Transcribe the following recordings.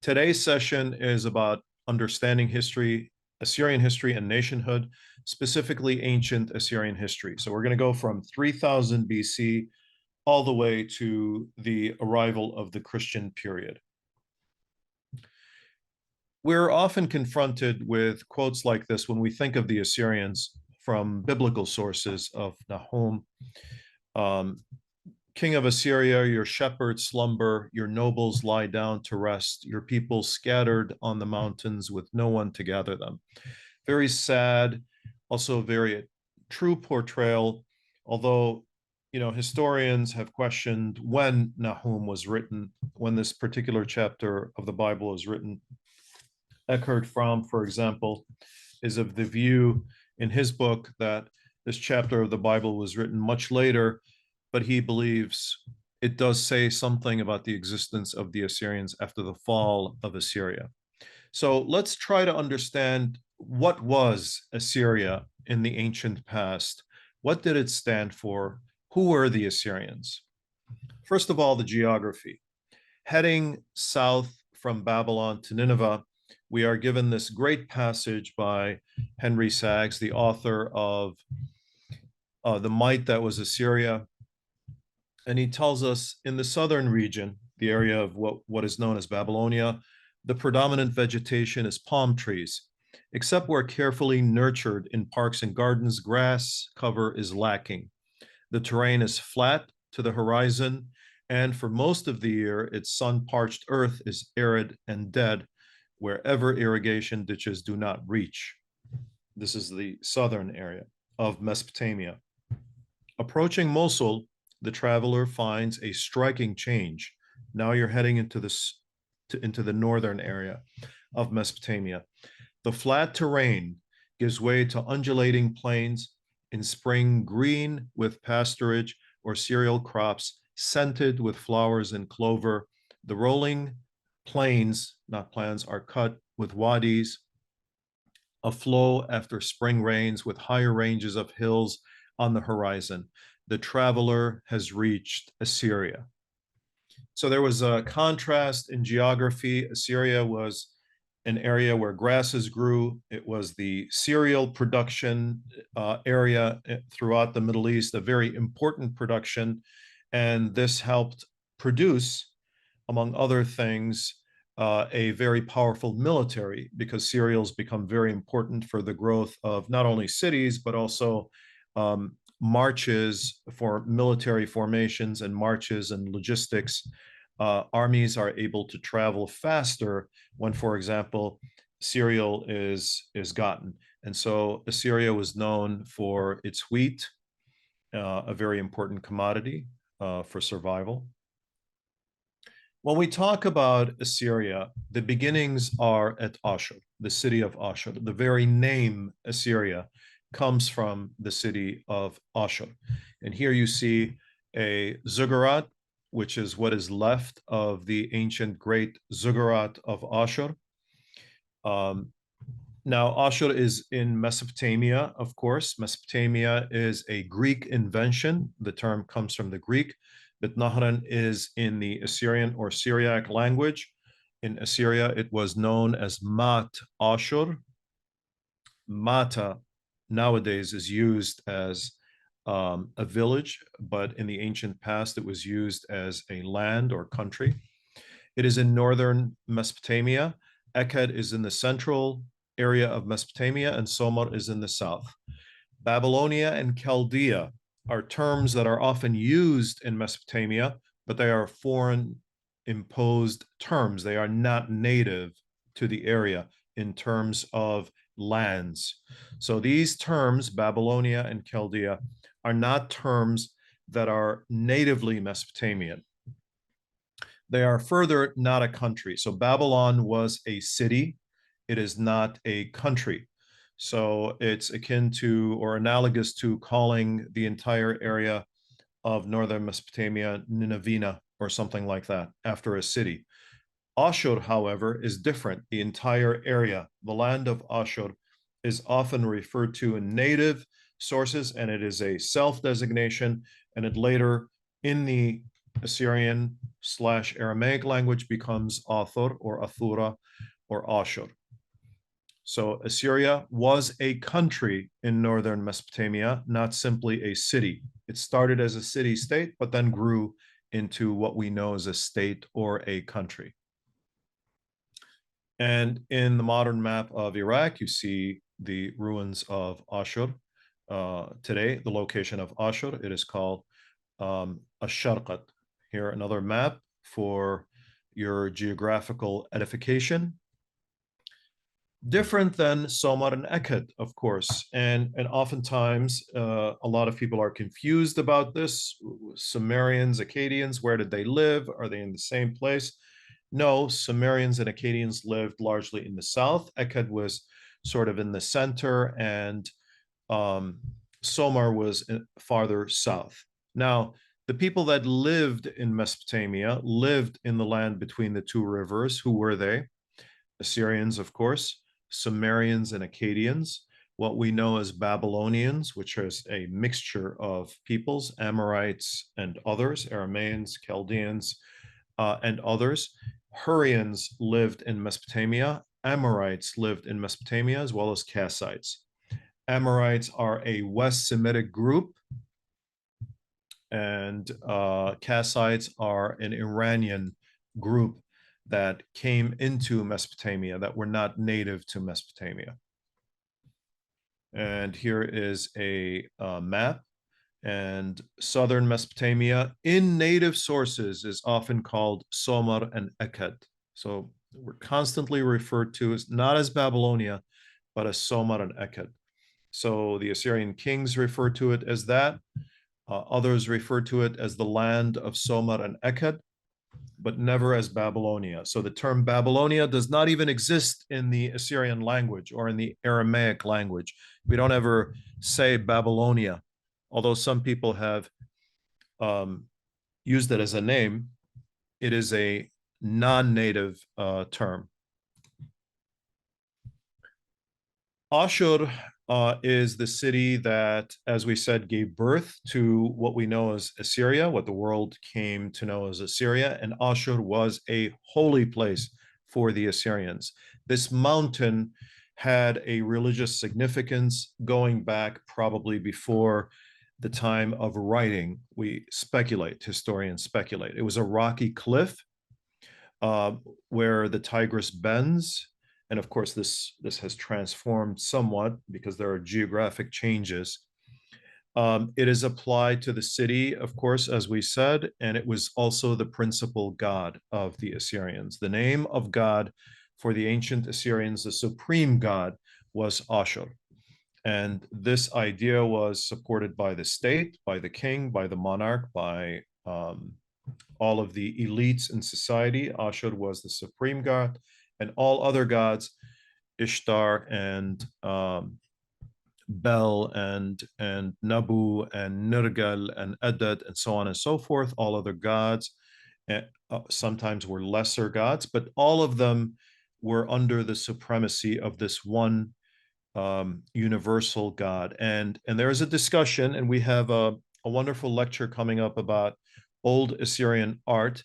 Today's session is about understanding history, Assyrian history and nationhood, specifically ancient Assyrian history. So we're going to go from 3000 BC all the way to the arrival of the Christian period. We're often confronted with quotes like this when we think of the Assyrians from biblical sources of Nahum. King of Assyria, your shepherds slumber, your nobles lie down to rest, your people scattered on the mountains with no one to gather them. Very sad, also very true portrayal, although historians have questioned when Nahum was written, when this particular chapter of the Bible is written. Eckhard Fromm, for example, is of the view in his book that this chapter of the Bible was written much later, but he believes it does say something about the existence of the Assyrians after the fall of Assyria. So let's try to understand what was Assyria in the ancient past. What did it stand for? Who were the Assyrians? First of all, the geography. Heading south from Babylon to Nineveh, we are given this great passage by Henry Saggs, the author of The Might That Was Assyria. And he tells us in the southern region, the area of what is known as Babylonia, the predominant vegetation is palm trees. Except where carefully nurtured in parks and gardens, grass cover is lacking. The terrain is flat to the horizon, and for most of the year, its sun-parched earth is arid and dead, wherever irrigation ditches do not reach. This is the southern area of Mesopotamia. Approaching Mosul, the traveler finds a striking change. Now you're heading into the northern area of Mesopotamia. The flat terrain gives way to undulating plains, in spring green with pasturage or cereal crops, scented with flowers and clover. The rolling plains, not plans, are cut with wadis, a flow after spring rains with higher ranges of hills on the horizon. The traveler has reached Assyria. So there was a contrast in geography. Assyria was an area where grasses grew. It was the cereal production area throughout the Middle East, a very important production. And this helped produce, among other things, a very powerful military, because cereals become very important for the growth of not only cities, but also marches for military formations and marches and logistics. Armies are able to travel faster when, for example, cereal is gotten. And so Assyria was known for its wheat, a very important commodity for survival. When we talk about Assyria, the beginnings are at Ashur, the city of Ashur. The very name Assyria comes from the city of Ashur. And here you see a ziggurat, which is what is left of the ancient great ziggurat of Ashur. Now, Ashur is in Mesopotamia, of course. Mesopotamia is a Greek invention. The term comes from the Greek, but Nahran is in the Assyrian or Syriac language. In Assyria, it was known as Mat Ashur. Mata nowadays is used as a village, but in the ancient past, it was used as a land or country. It is in northern Mesopotamia. Ekked is in the central area of Mesopotamia, and Somar is in the south. Babylonia and Chaldea are terms that are often used in Mesopotamia, but they are foreign imposed terms. They are not native to the area in terms of lands. So these terms, Babylonia and Chaldea, are not terms that are natively Mesopotamian. They are further not a country. So Babylon was a city. It is not a country. So it's akin to or analogous to calling the entire area of northern Mesopotamia Nineveh or something like that after a city. Ashur, however, is different. The entire area, the land of Ashur, is often referred to in native sources, and it is a self-designation, and it later, in the Assyrian slash Aramaic language becomes Athur or Athura or Ashur. So Assyria was a country in northern Mesopotamia, not simply a city. It started as a city-state, but then grew into what we know as a state or a country. And in the modern map of Iraq, you see the ruins of Ashur. Today, the location of Ashur, it is called Asharqat. Here, another map for your geographical edification. Different than Somar and Ekkad, of course. And oftentimes, a lot of people are confused about this. Sumerians, Akkadians, where did they live? Are they in the same place? No, Sumerians and Akkadians lived largely in the south. Ekkad was sort of in the center, and Somar was farther south. Now, the people that lived in Mesopotamia lived in the land between the two rivers. Who were they? Assyrians, of course, Sumerians and Akkadians, what we know as Babylonians, which is a mixture of peoples, Amorites and others, Arameans, Chaldeans, and others. Hurrians lived in Mesopotamia. Amorites lived in Mesopotamia, as well as Kassites. Amorites are a West Semitic group, and Kassites are an Iranian group that came into Mesopotamia that were not native to Mesopotamia. And here is a map. And southern Mesopotamia in native sources is often called Somar and Ekkad. So we're constantly referred to as not as Babylonia, but as Somar and Ekkad. So the Assyrian kings refer to it as that. Others refer to it as the land of Somar and Ekkad, but never as Babylonia. So the term Babylonia does not even exist in the Assyrian language or in the Aramaic language. We don't ever say Babylonia, although some people have used it as a name. It is a non-native term. Ashur is the city that, as we said, gave birth to what we know as Assyria, what the world came to know as Assyria, and Ashur was a holy place for the Assyrians. This mountain had a religious significance going back probably before the time of writing. We speculate, historians speculate. It was a rocky cliff where the Tigris bends. And of course, this has transformed somewhat because there are geographic changes. It is applied to the city, of course, as we said, and it was also the principal god of the Assyrians. The name of God for the ancient Assyrians, the supreme god, was Ashur. And this idea was supported by the state, by the king, by the monarch, by all of the elites in society. Ashur was the supreme god, and all other gods, Ishtar and Bel and Nabu and Nirgal and Adad and so on and so forth, all other gods, sometimes were lesser gods, but all of them were under the supremacy of this one universal God. And there is a discussion, and we have a wonderful lecture coming up about Old Assyrian art.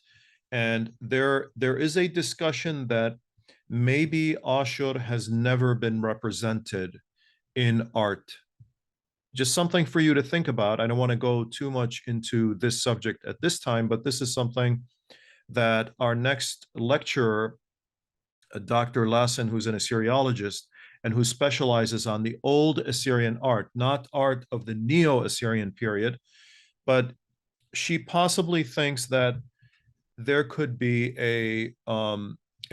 And there is a discussion that maybe Ashur has never been represented in art. Just something for you to think about. I don't want to go too much into this subject at this time, but this is something that our next lecturer, Dr. Lassen, who's an Assyriologist and who specializes on the old Assyrian art, not art of the Neo-Assyrian period, but she possibly thinks that there could be a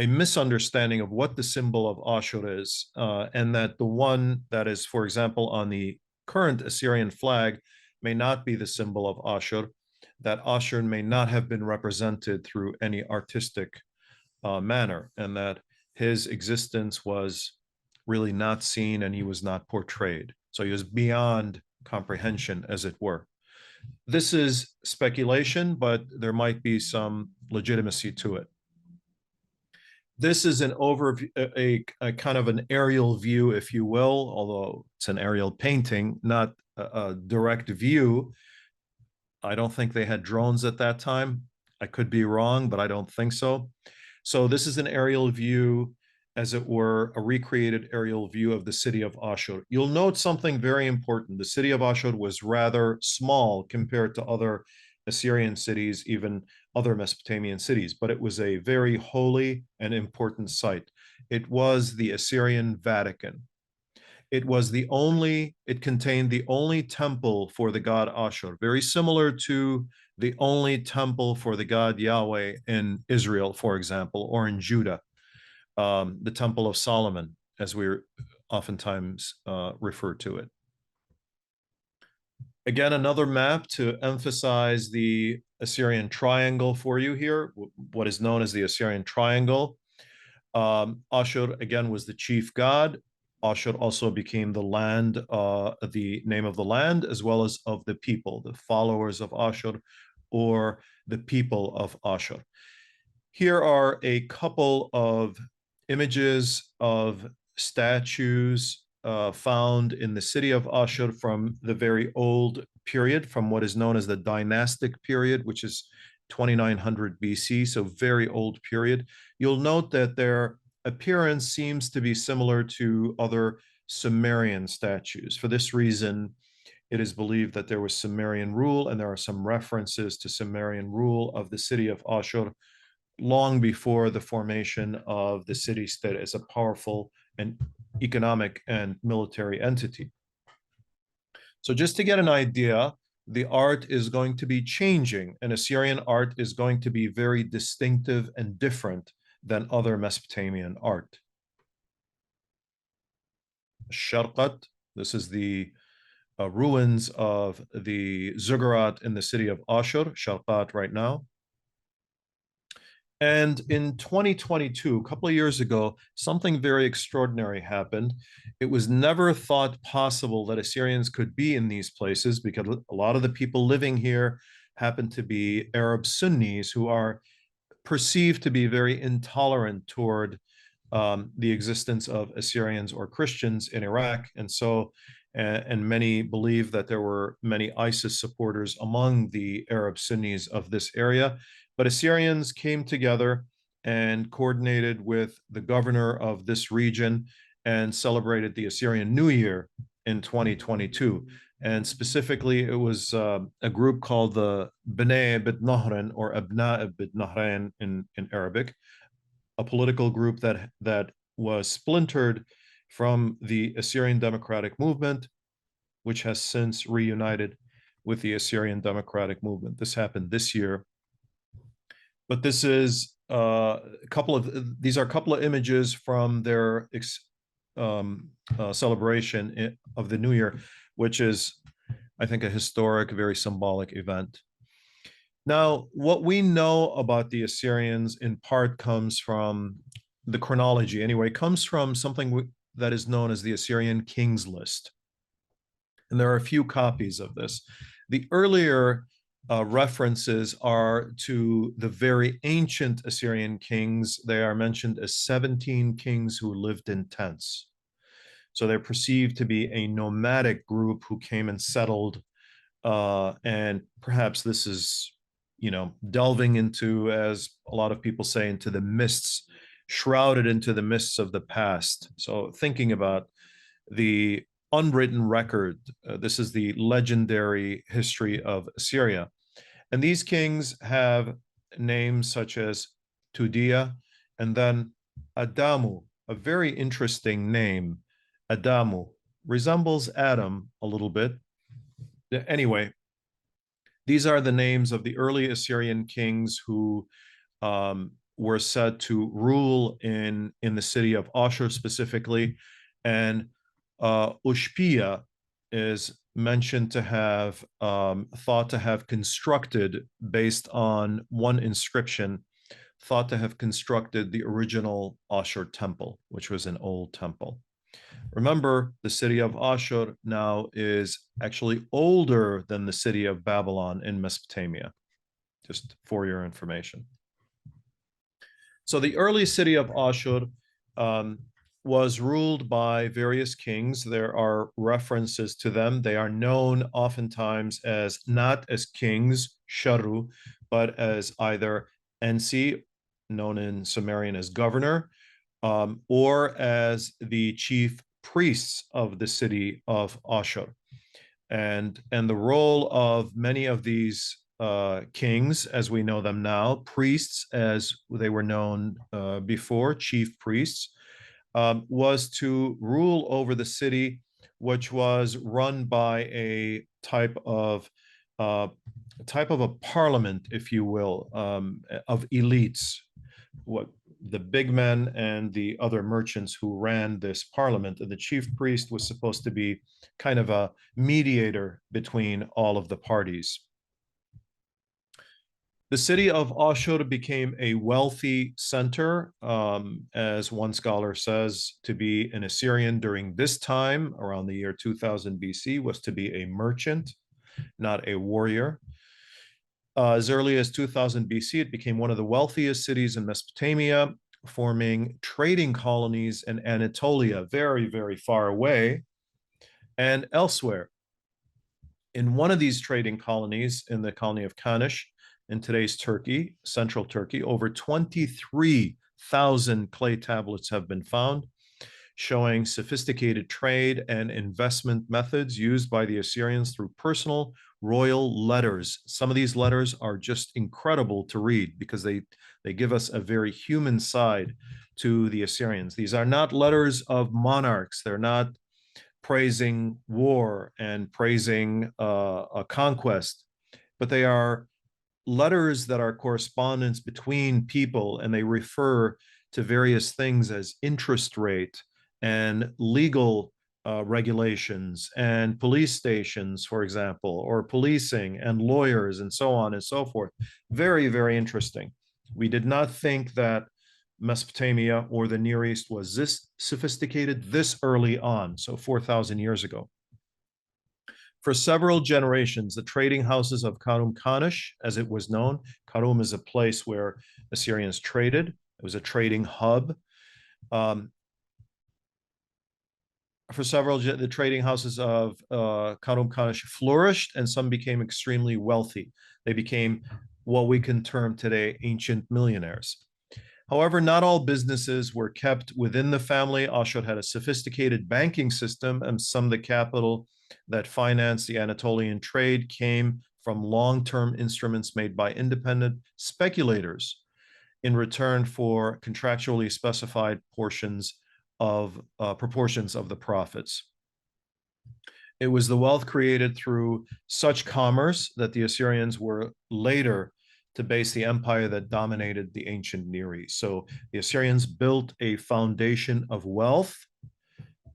misunderstanding of what the symbol of Ashur is, and that the one that is, for example, on the current Assyrian flag may not be the symbol of Ashur, that Ashur may not have been represented through any artistic manner, and that his existence was really not seen and he was not portrayed. So he was beyond comprehension, as it were. This is speculation, but there might be some legitimacy to it. This is an overview, a kind of an aerial view, if you will, although it's an aerial painting, not a direct view. I don't think they had drones at that time. I could be wrong, but I don't think so. So this is an aerial view, as it were, a recreated aerial view of the city of Ashur. You'll note something very important. The city of Ashur was rather small compared to other Assyrian cities, even other Mesopotamian cities, but it was a very holy and important site. It was the Assyrian Vatican. It contained the only temple for the god Ashur, very similar to the only temple for the god Yahweh in Israel, for example, or in Judah, the Temple of Solomon, as we oftentimes refer to it. Again, another map to emphasize the Assyrian triangle for you here, what is known as the Assyrian triangle. Ashur, again, was the chief god. Ashur also became the land, the name of the land, as well as of the people, the followers of Ashur, or the people of Ashur. Here are a couple of images of statues found in the city of Ashur from the very old period, from what is known as the dynastic period, which is 2900 BC, so very old period. You'll note that their appearance seems to be similar to other Sumerian statues. For this reason, it is believed that there was Sumerian rule, and there are some references to Sumerian rule of the city of Ashur long before the formation of the city-state as a powerful and economic and military entity. So just to get an idea, the art is going to be changing, and Assyrian art is going to be very distinctive and different than other Mesopotamian art. Sharqat, this is the ruins of the ziggurat in the city of Ashur, Sharqat right now. And in 2022, a couple of years ago, something very extraordinary happened. It was never thought possible that Assyrians could be in these places because a lot of the people living here happen to be Arab Sunnis who are perceived to be very intolerant toward the existence of Assyrians or Christians in Iraq. And so, and many believe that there were many ISIS supporters among the Arab Sunnis of this area. But Assyrians came together and coordinated with the governor of this region and celebrated the Assyrian New Year in 2022. And specifically, it was a group called the Bnei Bit Nahran, or Abna Bit Nahran in Arabic, a political group that was splintered from the Assyrian Democratic Movement, which has since reunited with the Assyrian Democratic Movement. This happened this year. But this is these are a couple of images from their celebration of the New Year, which is, I think, a historic, very symbolic event. Now, what we know about the Assyrians in part comes from the chronology, anyway, comes from something that is known as the Assyrian Kings List. And there are a few copies of this. The earlier references are to the very ancient Assyrian kings. They are mentioned as 17 kings who lived in tents. So they're perceived to be a nomadic group who came and settled. And perhaps this is, delving into, as a lot of people say, into the mists, shrouded into the mists of the past. So thinking about the unwritten record, this is the legendary history of Assyria. And these kings have names such as Tudia, and then Adamu, a very interesting name. Adamu resembles Adam a little bit. Anyway, these are the names of the early Assyrian kings who were said to rule in the city of Ashur specifically. And Ushpia is mentioned to have thought to have constructed, based on one inscription, thought to have constructed the original Ashur temple, which was an old temple. Remember, the city of Ashur now is actually older than the city of Babylon in Mesopotamia, just for your information. So the early city of Ashur was ruled by various kings. There are references to them. They are known oftentimes as not as kings, sharu, but as either ensi, known in Sumerian as governor, or as the chief priests of the city of Ashur. And the role of many of these kings, as we know them now, priests, as they were known before, chief priests, was to rule over the city, which was run by a uh, type of a parliament, if you will, of elites. What the big men and the other merchants who ran this parliament, and the chief priest was supposed to be kind of a mediator between all of the parties. The city of Ashur became a wealthy center, as one scholar says. To be an Assyrian during this time, around the year 2000 BC, was to be a merchant, not a warrior. As early as 2000 BC, it became one of the wealthiest cities in Mesopotamia, forming trading colonies in Anatolia, very, very far away, and elsewhere. In one of these trading colonies, in the colony of Kanish, in today's Turkey, central Turkey, over 23,000 clay tablets have been found, showing sophisticated trade and investment methods used by the Assyrians through personal royal letters. Some of these letters are just incredible to read because they give us a very human side to the Assyrians. These are not letters of monarchs. They're not praising war and praising a conquest, but they are letters that are correspondence between people, and they refer to various things as interest rate and legal regulations and police stations, for example, or policing and lawyers and so on and so forth. Very, very interesting. We did not think that Mesopotamia or the Near East was this sophisticated this early on, so 4,000 years ago. For several generations, the trading houses of Karum Kanish, as it was known, Karum is a place where Assyrians traded. It was a trading hub. The trading houses of Karum Kanish flourished, and some became extremely wealthy. They became what we can term today ancient millionaires. However, not all businesses were kept within the family. Ashur had a sophisticated banking system, and some of the capital that financed the Anatolian trade came from long-term instruments made by independent speculators in return for contractually specified proportions of the profits. It was the wealth created through such commerce that the Assyrians were later to base the empire that dominated the ancient Near East. So the Assyrians built a foundation of wealth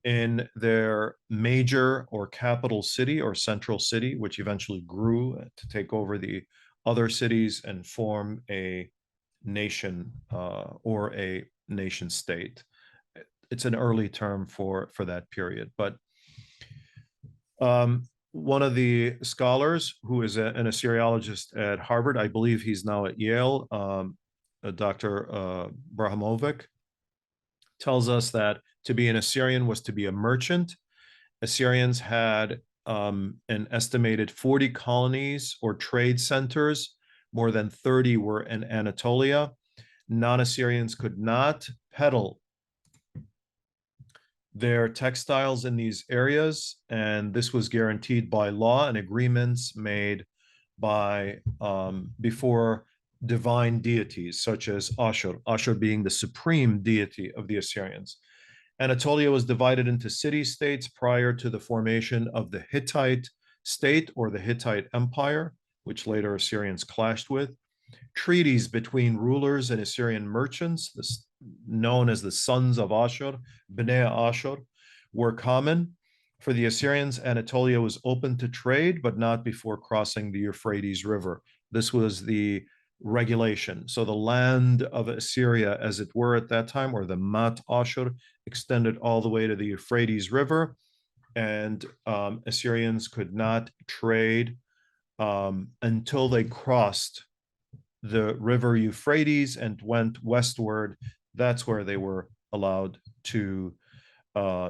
in their major or capital city or central city, which eventually grew to take over the other cities and form a nation or a nation state. It's an early term for that period, but one of the scholars who is an Assyriologist at Harvard, I believe he's now at Yale, Dr. Brahamovic, tells us that to be an Assyrian was to be a merchant. Assyrians had an estimated 40 colonies or trade centers. More than 30 were in Anatolia. Non-Assyrians could not peddle their textiles in these areas, and this was guaranteed by law and agreements made by before divine deities such as Ashur, Ashur being the supreme deity of the Assyrians. Anatolia was divided into city-states prior to the formation of the Hittite state or the Hittite Empire, which later Assyrians clashed with. Treaties between rulers and Assyrian merchants, known as the sons of Ashur, Bnei Ashur, were common. For the Assyrians, Anatolia was open to trade, but not before crossing the Euphrates River. This was the regulation. So the land of Assyria, as it were at that time, or the Mat Ashur, extended all the way to the Euphrates River, and Assyrians could not trade until they crossed the river Euphrates and went westward. That's where they were allowed to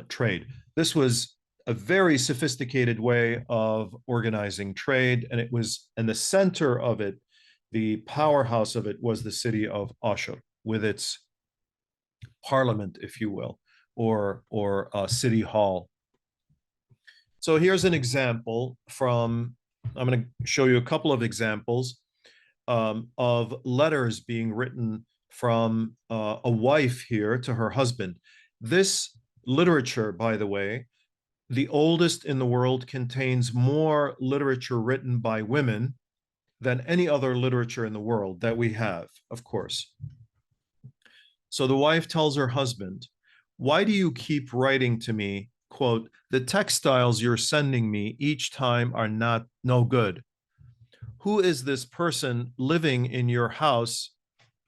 trade. This was a very sophisticated way of organizing trade, and it was, and the center of it, the powerhouse of it, was the city of Ashur with its parliament, if you will, or city hall. So here's an example from, I'm going to show you a couple of examples of letters being written from a wife here to her husband. This literature, by the way, the oldest in the world, contains more literature written by women than any other literature in the world that we have, of course. So the wife tells her husband, "Why do you keep writing to me? Quote, the textiles you're sending me each time are not no good. Who is this person living in your house?"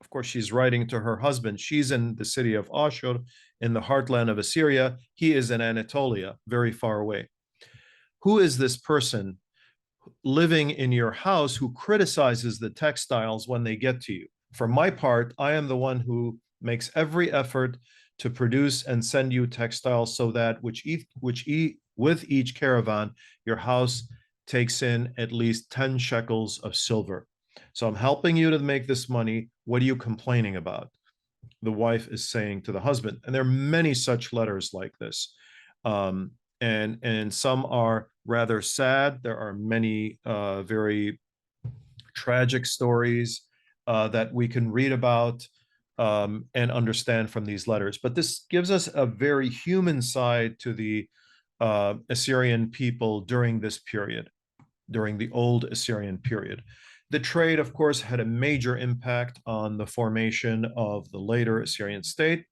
Of course, she's writing to her husband. She's in the city of Ashur, in the heartland of Assyria. He is in Anatolia, very far away. Who is this person living in your house who criticizes the textiles when they get to you? For my part, I am the one who makes every effort to produce and send you textiles so that with each caravan, your house takes in at least 10 shekels of silver. So I'm helping you to make this money. What are you complaining about? The wife is saying to the husband. And there are many such letters like this. And some are rather sad. There are many very tragic stories that we can read about and understand from these letters. But this gives us a very human side to the Assyrian people during this period, during the old Assyrian period. The trade, of course, had a major impact on the formation of the later Assyrian state.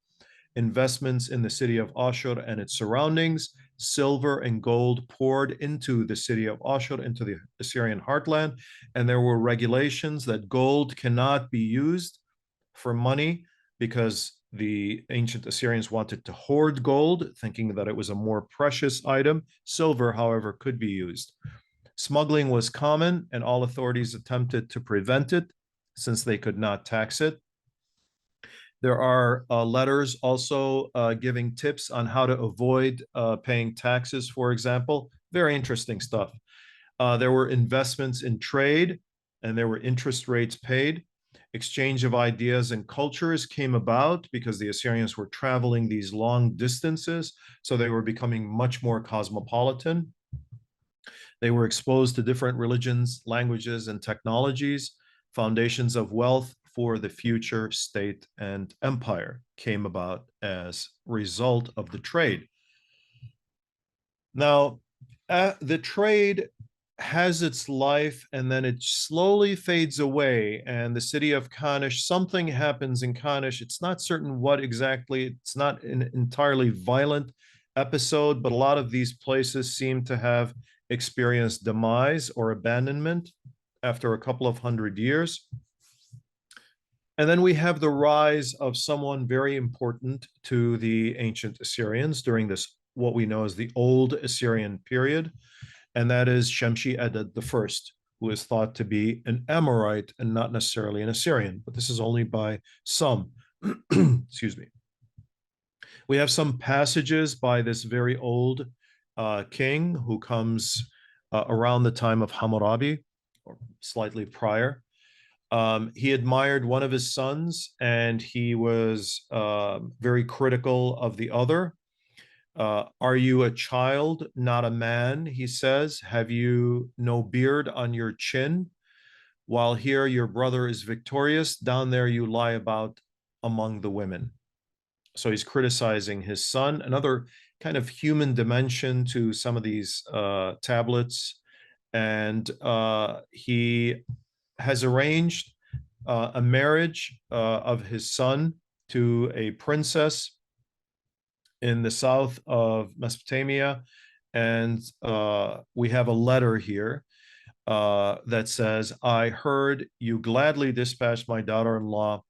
Investments in the city of Ashur and its surroundings, silver and gold poured into the city of Ashur, into the Assyrian heartland, and there were regulations that gold cannot be used for money because the ancient Assyrians wanted to hoard gold, thinking that it was a more precious item. Silver, however, could be used. Smuggling was common, and all authorities attempted to prevent it since they could not tax it. There are letters also giving tips on how to avoid paying taxes, for example. Very interesting stuff. There were investments in trade, and there were interest rates paid. Exchange of ideas and cultures came about because the Assyrians were traveling these long distances, so they were becoming much more cosmopolitan. They were exposed to different religions, languages, and technologies. Foundations of wealth for the future state and empire came about as a result of the trade. Now, the trade has its life and then it slowly fades away. And the city of Kanish, something happens in Kanish. It's not certain what exactly. It's not an entirely violent episode, but a lot of these places seem to have experienced demise or abandonment after a couple of hundred years. And then we have the rise of someone very important to the ancient Assyrians during this, what we know as the Old Assyrian period, and that is Shemshi-Adad I, who is thought to be an Amorite and not necessarily an Assyrian, but this is only by some. Excuse me. We have some passages by this very old king who comes around the time of Hammurabi, or slightly prior. He admired one of his sons, and he was very critical of the other. Are you a child, not a man? He says. Have you no beard on your chin? While here your brother is victorious, down there you lie about among the women. So he's criticizing his son. Another kind of human dimension to some of these tablets. And he has arranged a marriage of his son to a princess in the south of Mesopotamia. And we have a letter here that says, I heard you gladly dispatched my daughter-in-law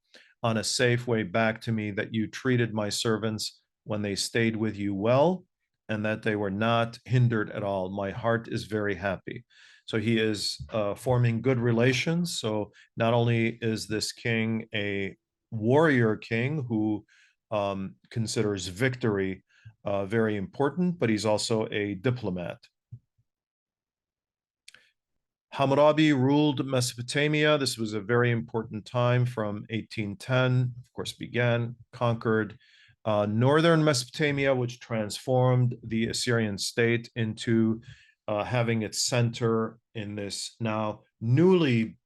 on a safe way back to me, that you treated my servants when they stayed with you well, and that they were not hindered at all. My heart is very happy. So he is forming good relations. So not only is this king a warrior king who considers victory very important, but he's also a diplomat. Hammurabi ruled Mesopotamia. This was a very important time from 1810, of course, began, conquered northern Mesopotamia, which transformed the Assyrian state into having its center in this now newly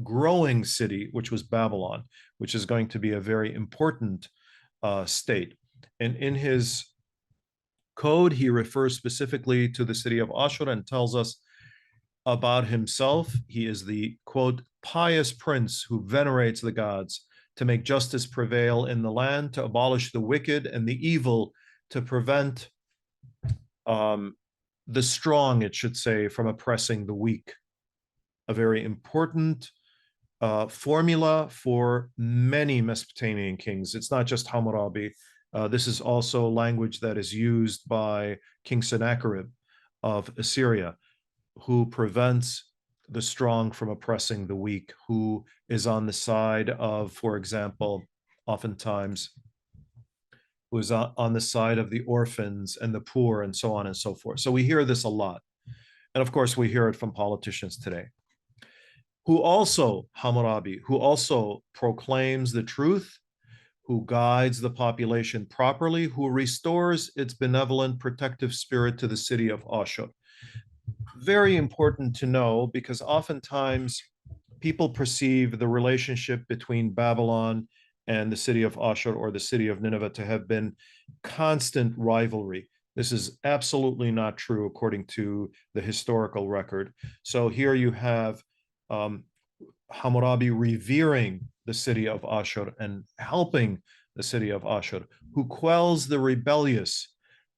growing city, which was Babylon, which is going to be a very important state. And in his code, he refers specifically to the city of Ashur and tells us about himself. He is the, quote, pious prince who venerates the gods, to make justice prevail in the land, to abolish the wicked and the evil, to prevent the strong, it should say, from oppressing the weak. A very important formula for many Mesopotamian kings. It's not just Hammurabi. This is also language that is used by King Sennacherib of Assyria, who prevents the strong from oppressing the weak, who is on the side of, for example, oftentimes, who is on the side of the orphans and the poor and so on and so forth. So we hear this a lot. And of course, we hear it from politicians today. Hammurabi, who also proclaims the truth, who guides the population properly, who restores its benevolent protective spirit to the city of Ashur. Very important to know, because oftentimes people perceive the relationship between Babylon and the city of Ashur or the city of Nineveh to have been constant rivalry. This is absolutely not true according to the historical record. So here you have Hammurabi revering the city of Ashur and helping the city of Ashur, who quells the rebellious,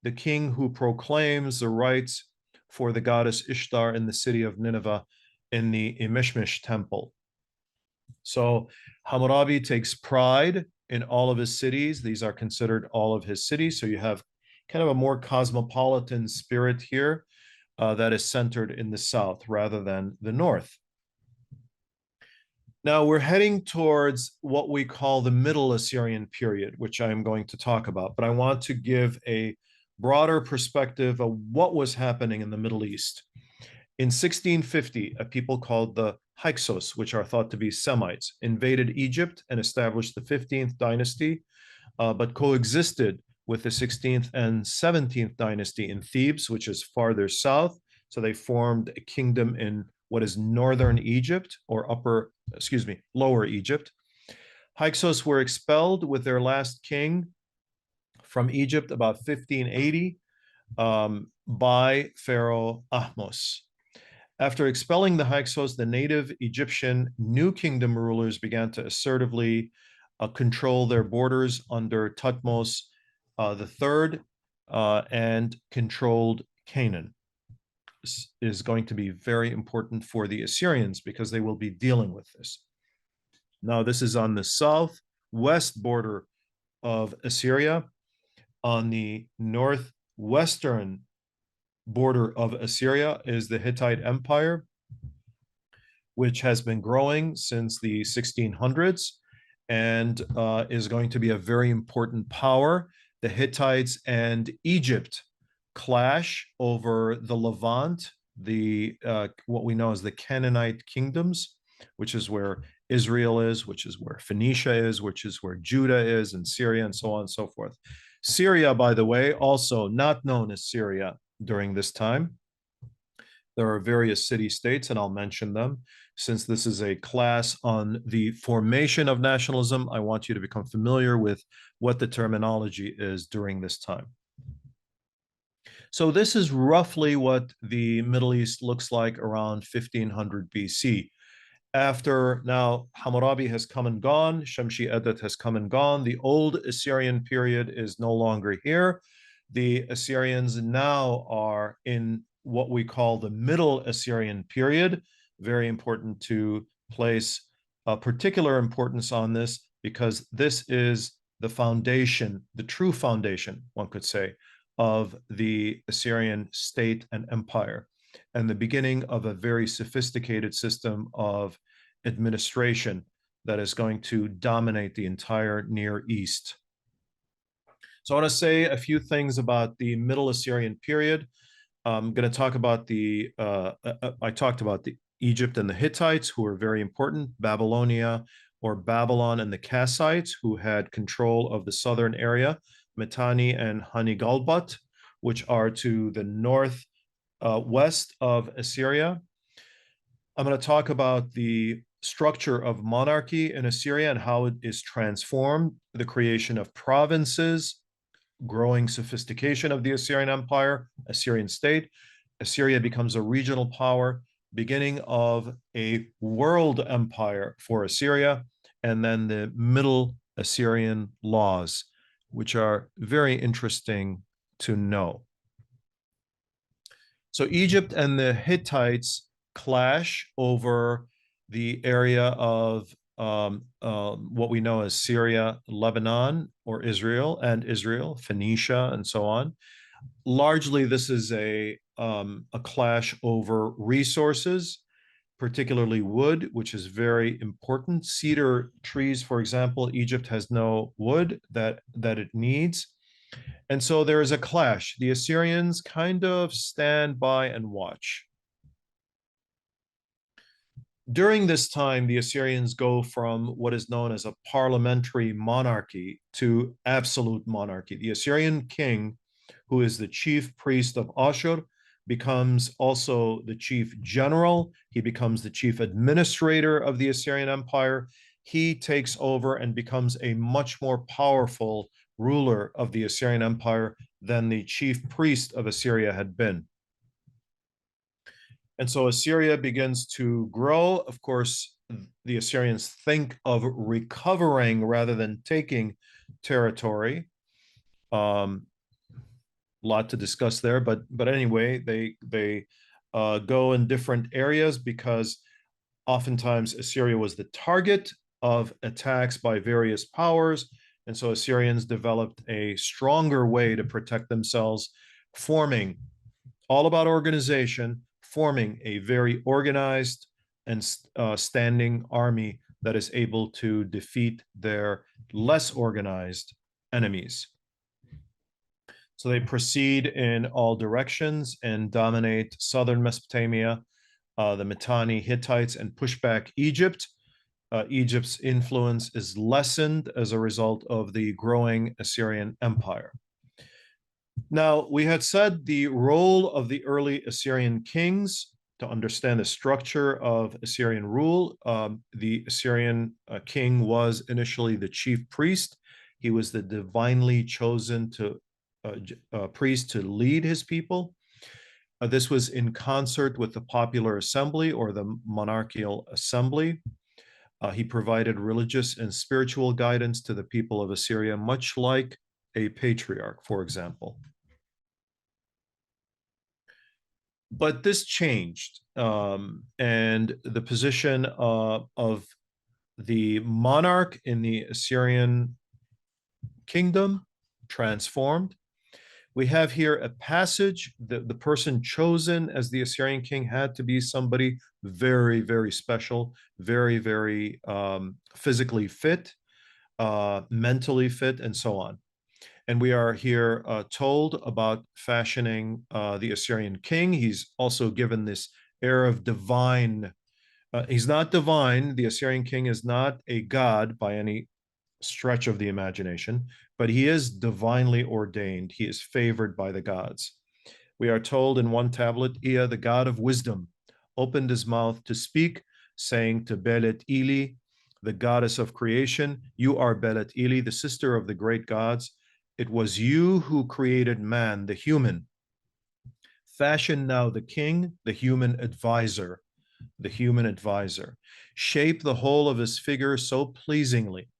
the king who proclaims the rights for the goddess Ishtar in the city of Nineveh in the Imishmish temple. So Hammurabi takes pride in all of his cities. These are considered all of his cities. So you have kind of a more cosmopolitan spirit here that is centered in the south rather than the north. Now we're heading towards what we call the Middle Assyrian period, which I'm going to talk about, but I want to give a broader perspective of what was happening in the Middle East. In 1650, a people called the Hyksos, which are thought to be Semites, invaded Egypt and established the 15th dynasty, but coexisted with the 16th and 17th dynasty in Thebes, which is farther south. So they formed a kingdom in what is northern Egypt, or lower Egypt. Hyksos were expelled with their last king from Egypt about 1580 by Pharaoh Ahmose. After expelling the Hyksos, the native Egyptian New Kingdom rulers began to assertively control their borders under Thutmose III and controlled Canaan. This is going to be very important for the Assyrians because they will be dealing with this. Now, this is on the southwest border of Assyria. On the northwestern border of Assyria is the Hittite Empire, which has been growing since the 1600s and is going to be a very important power. The Hittites and Egypt clash over the Levant, what we know as the Canaanite kingdoms, which is where Israel is, which is where Phoenicia is, which is where Judah is, and Syria, and so on and so forth. Syria, by the way, also not known as Syria during this time. There are various city-states, and I'll mention them. Since this is a class on the formation of nationalism, I want you to become familiar with what the terminology is during this time. So this is roughly what the Middle East looks like around 1500 BC. After now Hammurabi has come and gone, Shamshi-Adad has come and gone, the old Assyrian period is no longer here. The Assyrians now are in what we call the Middle Assyrian period. Very important to place a particular importance on this because this is the foundation, the true foundation, one could say, of the Assyrian state and empire, and the beginning of a very sophisticated system of administration that is going to dominate the entire Near East. So I want to say a few things about the Middle Assyrian period. I'm going to talk about I talked about the Egypt and the Hittites, who were very important, Babylonia or Babylon and the Kassites, who had control of the southern area, Mitanni and Hanigalbat, which are to the north west of Assyria. I'm going to talk about the structure of monarchy in Assyria and how it is transformed, the creation of provinces, growing sophistication of the Assyrian Empire, Assyrian state. Assyria becomes a regional power, beginning of a world empire for Assyria, and then the Middle Assyrian laws, which are very interesting to know. So Egypt and the Hittites clash over the area of what we know as Syria, Lebanon, or Israel, Phoenicia, and so on. Largely, this is a clash over resources, particularly wood, which is very important. Cedar trees, for example, Egypt has no wood that it needs. And so there is a clash. The Assyrians kind of stand by and watch. During this time, the Assyrians go from what is known as a parliamentary monarchy to absolute monarchy. The Assyrian king, who is the chief priest of Ashur, becomes also the chief general. He becomes the chief administrator of the Assyrian Empire. He takes over and becomes a much more powerful ruler of the Assyrian Empire than the chief priest of Assyria had been. And so Assyria begins to grow. Of course, the Assyrians think of recovering rather than taking territory. A lot to discuss there, but anyway, they go in different areas because oftentimes Assyria was the target of attacks by various powers, and so Assyrians developed a stronger way to protect themselves, forming, all about organization, forming a very organized and standing army that is able to defeat their less organized enemies. So they proceed in all directions and dominate southern Mesopotamia, the Mitanni Hittites, and push back Egypt. Egypt's influence is lessened as a result of the growing Assyrian Empire. Now, we had said the role of the early Assyrian kings to understand the structure of Assyrian rule. The Assyrian king was initially the chief priest. He was the divinely chosen priest to lead his people. This was in concert with the popular assembly or the monarchical assembly. He provided religious and spiritual guidance to the people of Assyria, much like a patriarch, for example. But this changed, and the position of the monarch in the Assyrian kingdom transformed. We have here a passage that the person chosen as the Assyrian king had to be somebody very, very special, very, very physically fit, mentally fit, and so on. And we are here told about fashioning the Assyrian king. He's also given this air of divine. He's not divine. The Assyrian king is not a god by any stretch of the imagination, but he is divinely ordained. He is favored by the gods. We are told in one tablet, Ea, the god of wisdom, opened his mouth to speak, saying to Belet Ili, the goddess of creation, you are Belet Ili, the sister of the great gods. It was you who created man, the human. Fashion now the king, the human advisor, the human advisor. Shape the whole of his figure so pleasingly.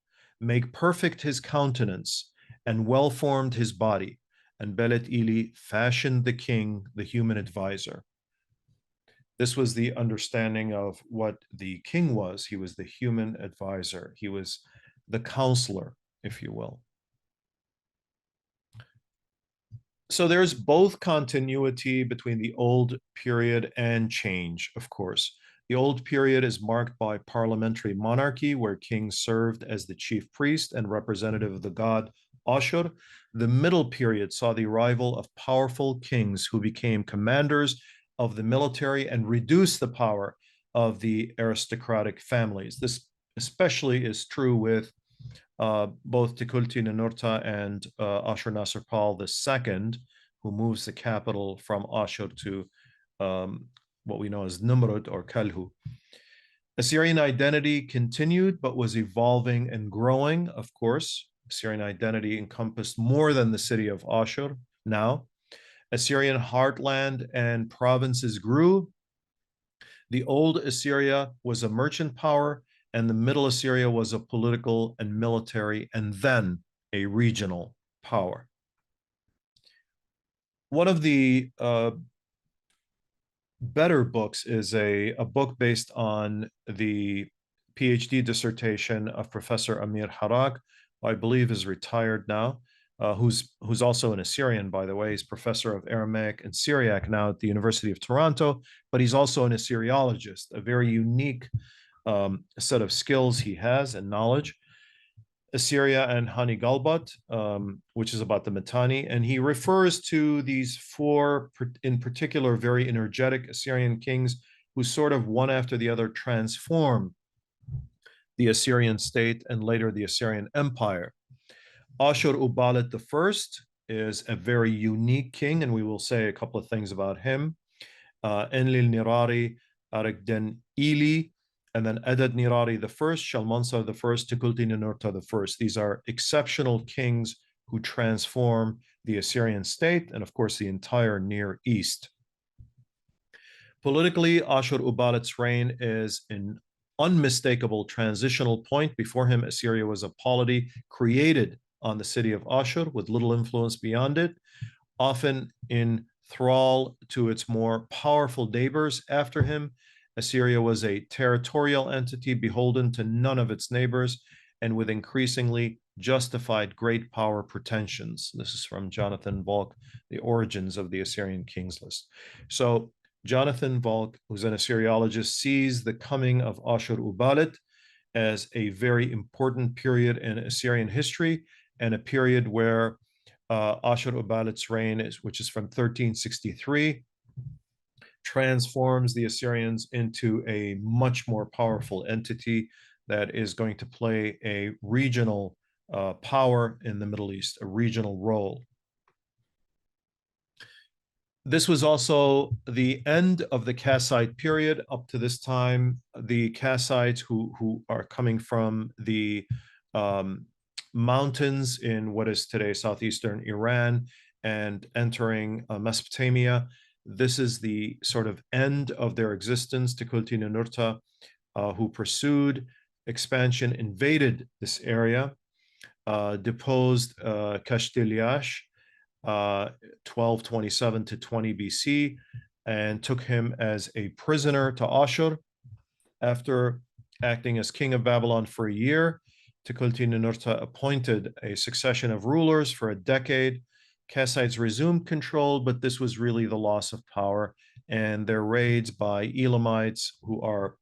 Make perfect his countenance and well-formed his body. And Belet Ili fashioned the king, the human advisor. This was the understanding of what the king was. He was the human advisor. He was the counselor, if you will. So there's both continuity between the old period and change, of course. The Old Period is marked by parliamentary monarchy, where kings served as the chief priest and representative of the god Ashur. The Middle Period saw the arrival of powerful kings who became commanders of the military and reduced the power of the aristocratic families. This especially is true with both Tukulti Ninurta and Ashur-nasir-pal II, who moves the capital from Ashur to what we know as Nimrud or Kalhu. Assyrian identity continued, but was evolving and growing, of course. Assyrian identity encompassed more than the city of Ashur now. Assyrian heartland and provinces grew. The old Assyria was a merchant power, and the middle Assyria was a political and military, and then a regional power. One of the better books is a book based on the PhD dissertation of Professor Amir Harak, who I believe is retired now, who's also an Assyrian, by the way. He's professor of Aramaic and Syriac now at the University of Toronto, but he's also an Assyriologist, a very unique set of skills he has and knowledge. Assyria and Hani Galbat, which is about the Mitanni, and he refers to these four, in particular, very energetic Assyrian kings who sort of one after the other transformed the Assyrian state and later the Assyrian Empire. Ashur-uballit I is a very unique king, and we will say a couple of things about him. Enlil-nirari, Aregden-ili, and then Adad-nirari I, Shalmansar I, Tukulti-Ninurta I. These are exceptional kings who transform the Assyrian state and, of course, the entire Near East. Politically, Ashur-uballit's reign is an unmistakable transitional point. Before him, Assyria was a polity created on the city of Ashur with little influence beyond it, often in thrall to its more powerful neighbors after him. Assyria was a territorial entity beholden to none of its neighbors and with increasingly justified great power pretensions. This is from Jonathan Volk, The Origins of the Assyrian Kings List. So Jonathan Volk, who's an Assyriologist, sees the coming of Ashur-uballit as a very important period in Assyrian history and a period where Ashur-uballit's reign, which is from 1363, transforms the Assyrians into a much more powerful entity that is going to play a regional power in the Middle East, a regional role. This was also the end of the Kassite period. Up to this time, the Kassites who are coming from the mountains in what is today southeastern Iran and entering Mesopotamia, this is the sort of end of their existence. Tukulti Ninurta, who pursued expansion, invaded this area, deposed Kashtiliash, 1227 to 20 BC, and took him as a prisoner to Ashur. After acting as king of Babylon for a year, Tukulti Ninurta appointed a succession of rulers for a decade. Kassites resumed control, but this was really the loss of power, and their raids by Elamites, who are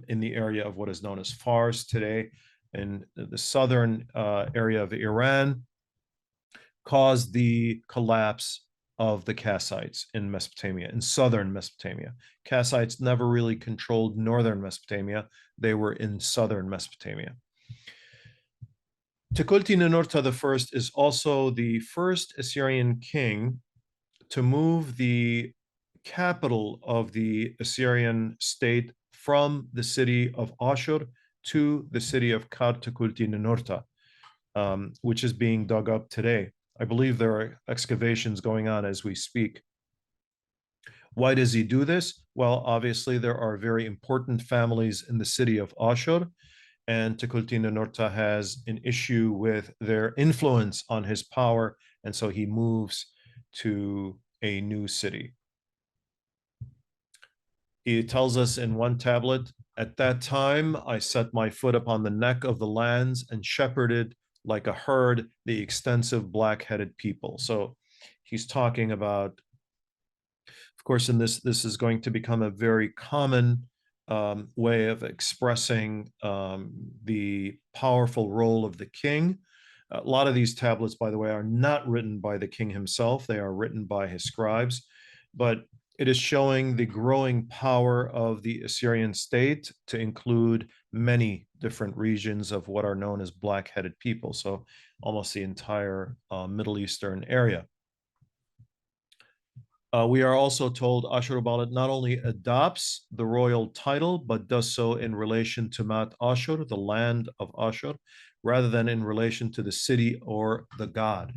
in the area of what is known as Fars today, in the southern area of Iran, caused the collapse of the Kassites in Mesopotamia, in southern Mesopotamia. Kassites never really controlled northern Mesopotamia. They were in southern Mesopotamia. Tukulti Ninurta I is also the first Assyrian king to move the capital of the Assyrian state from the city of Ashur to the city of Kar Tukulti Ninurta, which is being dug up today. I believe there are excavations going on as we speak. Why does he do this? Well, obviously, there are very important families in the city of Ashur, and Tukulti Ninurta has an issue with their influence on his power, and so he moves to a new city. He tells us in one tablet, "At that time, I set my foot upon the neck of the lands and shepherded like a herd the extensive black-headed people." So he's talking about Of course, in this is going to become a very common way of expressing the powerful role of the king. A lot of these tablets, by the way, are not written by the king himself. They are written by his scribes, but it is showing the growing power of the Assyrian state to include many different regions of what are known as black-headed people. So almost the entire Middle Eastern area. We are also told Ashurbanipal not only adopts the royal title, but does so in relation to Mat Ashur, the land of Ashur, rather than in relation to the city or the god.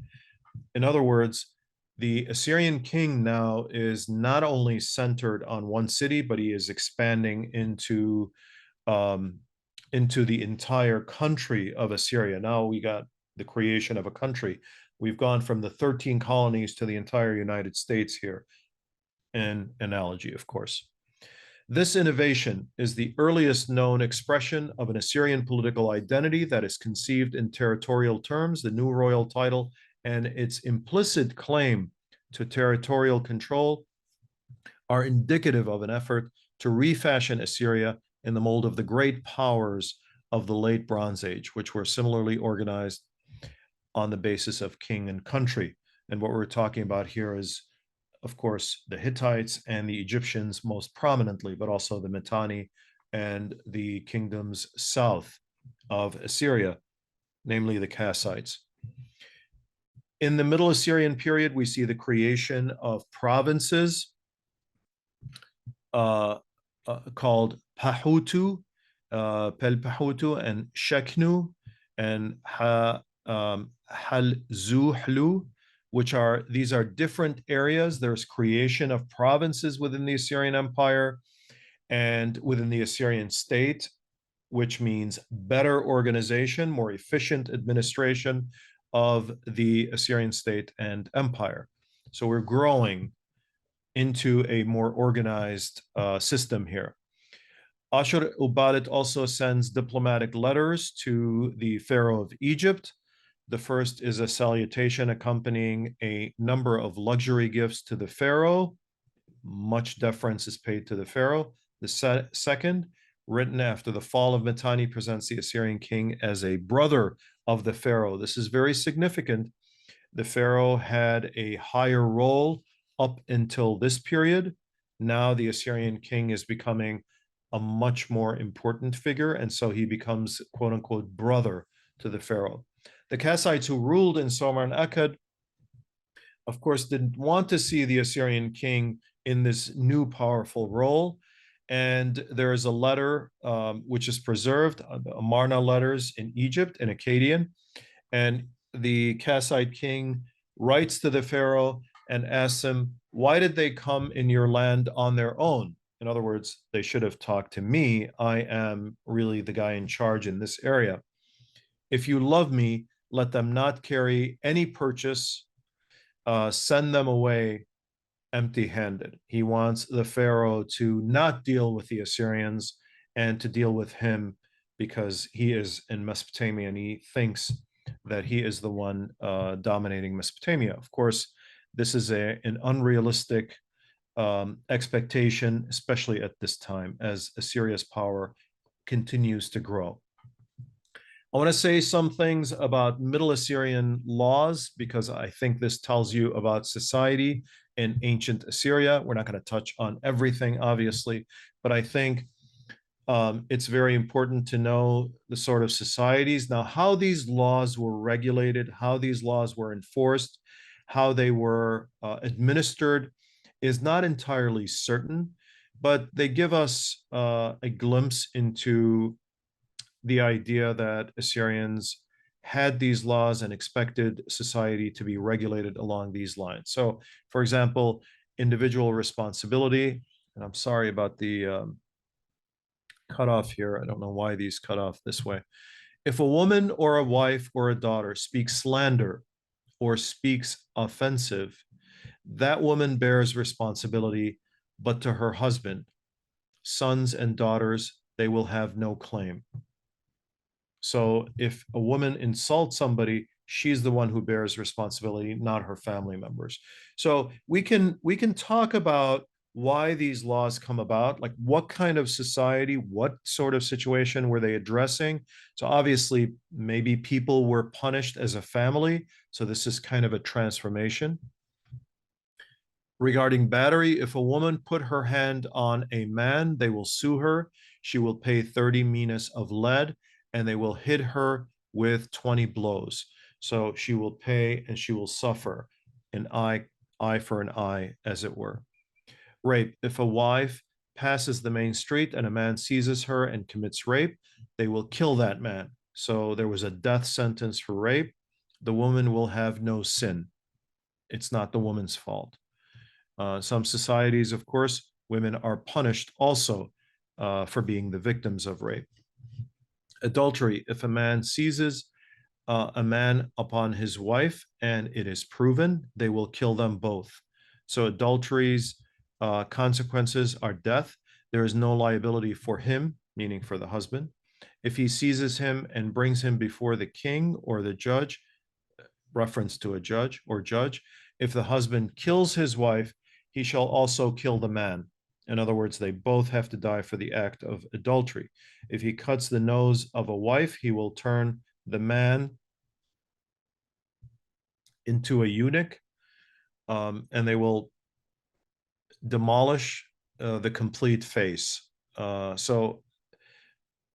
In other words, the Assyrian king now is not only centered on one city, but he is expanding um, into the entire country of Assyria. Now we got the creation of a country. We've gone from the 13 colonies to the entire United States here, in analogy, of course. This innovation is the earliest known expression of an Assyrian political identity that is conceived in territorial terms. The new royal title and its implicit claim to territorial control are indicative of an effort to refashion Assyria in the mold of the great powers of the late Bronze Age, which were similarly organized on the basis of king and country. And what we're talking about here is, of course, the Hittites and the Egyptians most prominently, but also the Mitanni and the kingdoms south of Assyria, namely the Kassites. In the Middle Assyrian period, we see the creation of provinces called Pahutu, Pel Pahutu, and Sheknu, and Halzuhlu, these are different areas. There's creation of provinces within the Assyrian Empire and within the Assyrian state, which means better organization, more efficient administration of the Assyrian state and empire. So we're growing into a more organized system here. Ashur-uballit also sends diplomatic letters to the Pharaoh of Egypt. The first is a salutation accompanying a number of luxury gifts to the Pharaoh. Much deference is paid to the Pharaoh. The second, written after the fall of Mitanni, presents the Assyrian king as a brother of the Pharaoh. This is very significant. The Pharaoh had a higher role up until this period. Now the Assyrian king is becoming a much more important figure, and so he becomes, quote unquote, brother to the Pharaoh. The Kassites who ruled in Sumer and Akkad, of course, didn't want to see the Assyrian king in this new powerful role. And there is a letter which is preserved, Amarna letters in Egypt, in Akkadian. And the Kassite king writes to the Pharaoh and asks him, why did they come in your land on their own? In other words, they should have talked to me. I am really the guy in charge in this area. If you love me, let them not carry any purchase. Send them away empty-handed. He wants the Pharaoh to not deal with the Assyrians and to deal with him because he is in Mesopotamia and he thinks that he is the one dominating Mesopotamia. Of course, this is an unrealistic expectation, especially at this time, as Assyria's power continues to grow. I want to say some things about Middle Assyrian laws because I think this tells you about society in ancient Assyria. We're not going to touch on everything, obviously, but I think it's very important to know the sort of societies. Now, how these laws were regulated, how these laws were enforced, how they were administered is not entirely certain, but they give us a glimpse into the idea that Assyrians had these laws and expected society to be regulated along these lines. So, for example, individual responsibility, and I'm sorry about the cutoff here. I don't know why these cut off this way. If a woman or a wife or a daughter speaks slander or speaks offensive, that woman bears responsibility, but to her husband, sons and daughters, they will have no claim. So if a woman insults somebody, she's the one who bears responsibility, not her family members. So we can talk about why these laws come about, like what kind of society, what sort of situation were they addressing. So obviously maybe people were punished as a family, so this is kind of a transformation. Regarding battery, if a woman put her hand on a man, they will sue her. She will pay 30 minas of lead, and they will hit her with 20 blows. So she will pay and she will suffer an eye for an eye, as it were. Rape, if a wife passes the main street and a man seizes her and commits rape, they will kill that man. So there was a death sentence for rape. The woman will have no sin. It's not the woman's fault. Some societies, of course, women are punished also for being the victims of rape. Adultery, if a man seizes a man upon his wife and it is proven, they will kill them both. So adultery's consequences are death. There is no liability for him, meaning for the husband. If he seizes him and brings him before the king or the judge, reference to a judge or judge, if the husband kills his wife, he shall also kill the man. In other words, they both have to die for the act of adultery. If he cuts the nose of a wife, he will turn the man into a eunuch, and they will demolish the complete face. So,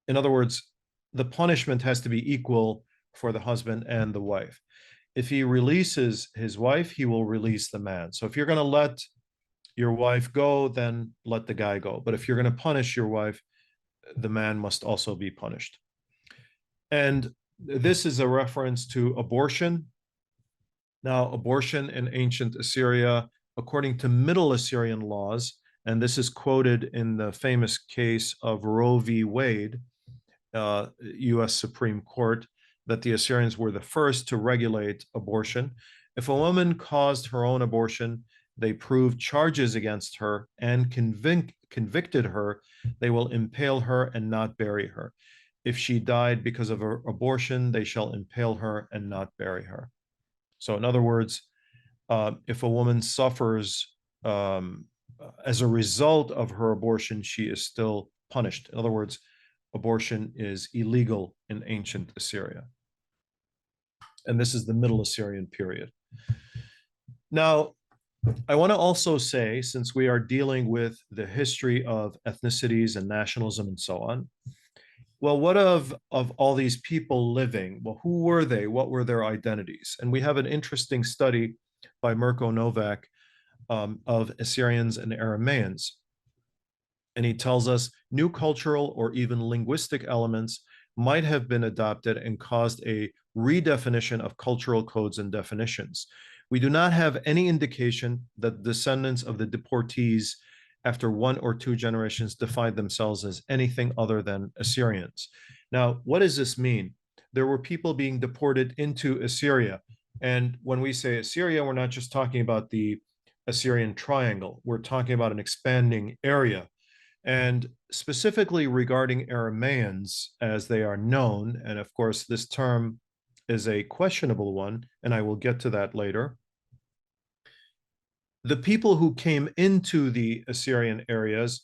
in other words, the punishment has to be equal for the husband and the wife. If he releases his wife, he will release the man. So if you're going to let your wife go, then let the guy go. But if you're going to punish your wife, the man must also be punished. And this is a reference to abortion. Now, abortion in ancient Assyria, according to Middle Assyrian laws, and this is quoted in the famous case of Roe v. Wade, US Supreme Court, that the Assyrians were the first to regulate abortion. If a woman caused her own abortion, they proved charges against her and convicted her, they will impale her and not bury her. If she died because of her abortion, they shall impale her and not bury her. So, in other words, if a woman suffers as a result of her abortion, she is still punished. In other words, abortion is illegal in ancient Assyria. And this is the Middle Assyrian period. Now, I want to also say, since we are dealing with the history of ethnicities and nationalism and so on, well, what of all these people living? Well, who were they? What were their identities? And we have an interesting study by Mirko Novak of Assyrians and Arameans. And he tells us new cultural or even linguistic elements might have been adopted and caused a redefinition of cultural codes and definitions. We do not have any indication that descendants of the deportees after one or two generations defined themselves as anything other than Assyrians. Now, what does this mean? There were people being deported into Assyria. And when we say Assyria, we're not just talking about the Assyrian Triangle. We're talking about an expanding area. And specifically regarding Arameans, as they are known, and of course, this term is a questionable one, and I will get to that later. The people who came into the Assyrian areas,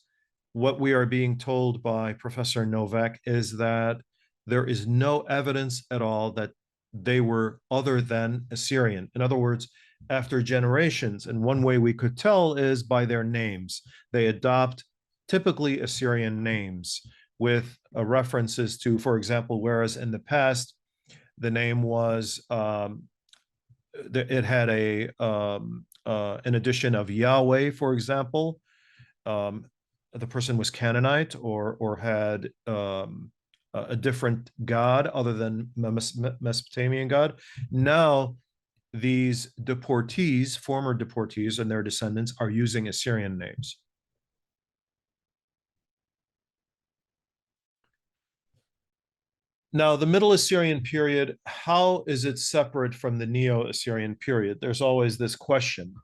what we are being told by Professor Novak is that there is no evidence at all that they were other than Assyrian. In other words, after generations, and one way we could tell is by their names. They adopt typically Assyrian names with references to, for example, whereas in the past, the name was, it had an addition of Yahweh, for example. The person was Canaanite or had a different god other than Mesopotamian god. Now, these deportees, former deportees and their descendants, are using Assyrian names. Now, the Middle Assyrian period, how is it separate from the Neo-Assyrian period? There's always this question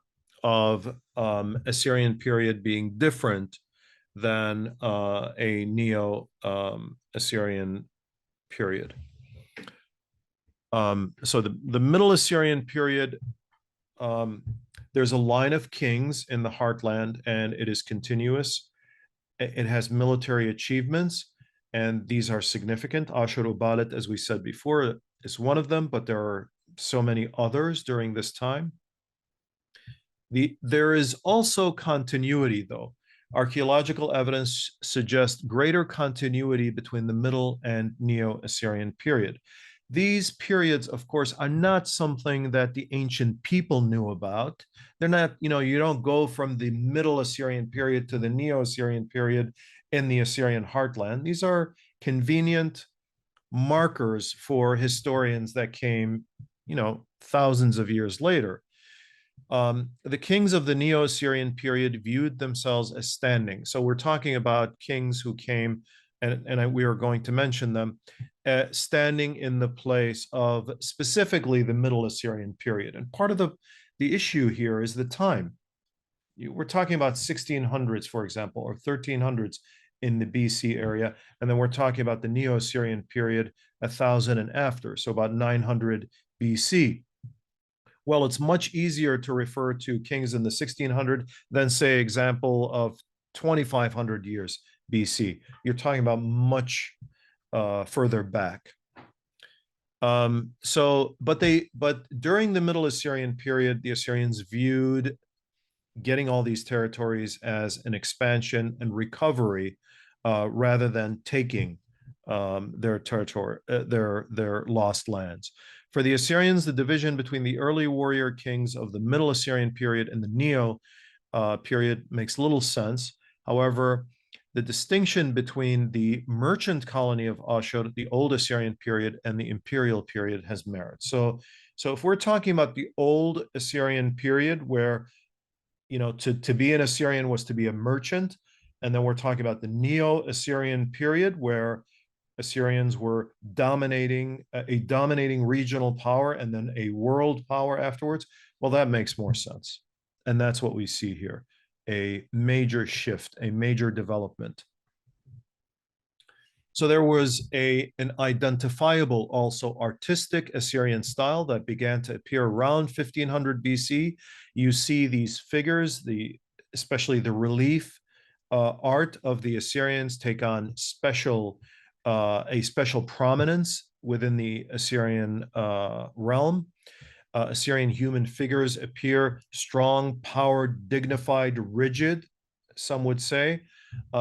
of Assyrian period being different than a Neo-Assyrian period. So the Middle Assyrian period, um, there's a line of kings in the heartland, and it is continuous. It has military achievements, and these are significant. Ashur-uballit, as we said before, is one of them, but there are so many others during this time. There is also continuity, though. Archaeological evidence suggests greater continuity between the Middle and Neo-Assyrian period. These periods, of course, are not something that the ancient people knew about. They're not, you don't go from the Middle Assyrian period to the Neo-Assyrian period in the Assyrian heartland. These are convenient markers for historians that came, thousands of years later. The kings of the Neo-Assyrian period viewed themselves as standing. So we're talking about kings who came, and we are going to mention them, standing in the place of specifically the Middle Assyrian period. And part of the issue here is the time. We're talking about 1600s, for example, or 1300s in the BC area. And then we're talking about the Neo-Assyrian period, 1000 and after, so about 900 BC. Well, it's much easier to refer to kings in the 1600 than, say, example of 2500 years BC. You're talking about much further back. But during the Middle Assyrian period, the Assyrians viewed getting all these territories as an expansion and recovery rather than taking their territory, their lost lands. For the Assyrians, the division between the early warrior kings of the Middle Assyrian period and the Neo period makes little sense. However, the distinction between the merchant colony of Ashur, the Old Assyrian period, and the Imperial period has merit. So if we're talking about the Old Assyrian period, where to be an Assyrian was to be a merchant, and then we're talking about the Neo-Assyrian period, where Assyrians were dominating a dominating regional power and then a world power afterwards. Well, that makes more sense. And that's what we see here, a major shift, a major development. So there was an identifiable, also artistic Assyrian style that began to appear around 1500 BC. You see these figures, especially the relief art of the Assyrians take on a special prominence within the Assyrian realm. Assyrian human figures appear strong, powered, dignified, rigid, some would say,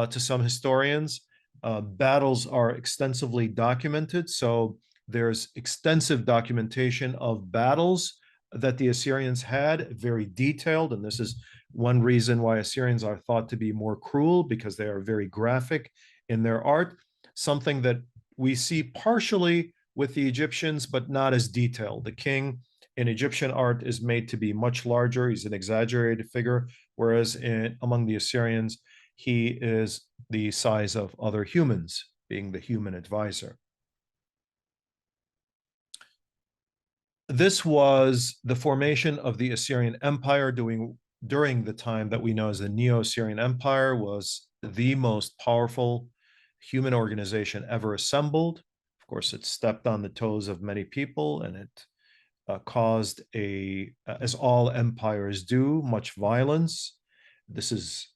to some historians. Battles are extensively documented, so there's extensive documentation of battles that the Assyrians had, very detailed, and this is one reason why Assyrians are thought to be more cruel, because they are very graphic in their art, something that we see partially with the Egyptians, but not as detailed. The king in Egyptian art is made to be much larger. He's an exaggerated figure, whereas among the Assyrians, he is the size of other humans, being the human advisor. This was the formation of the Assyrian Empire during the time that we know as the Neo-Assyrian Empire, was the most powerful human organization ever assembled. Of course, it stepped on the toes of many people, and it caused as all empires do, much violence. This is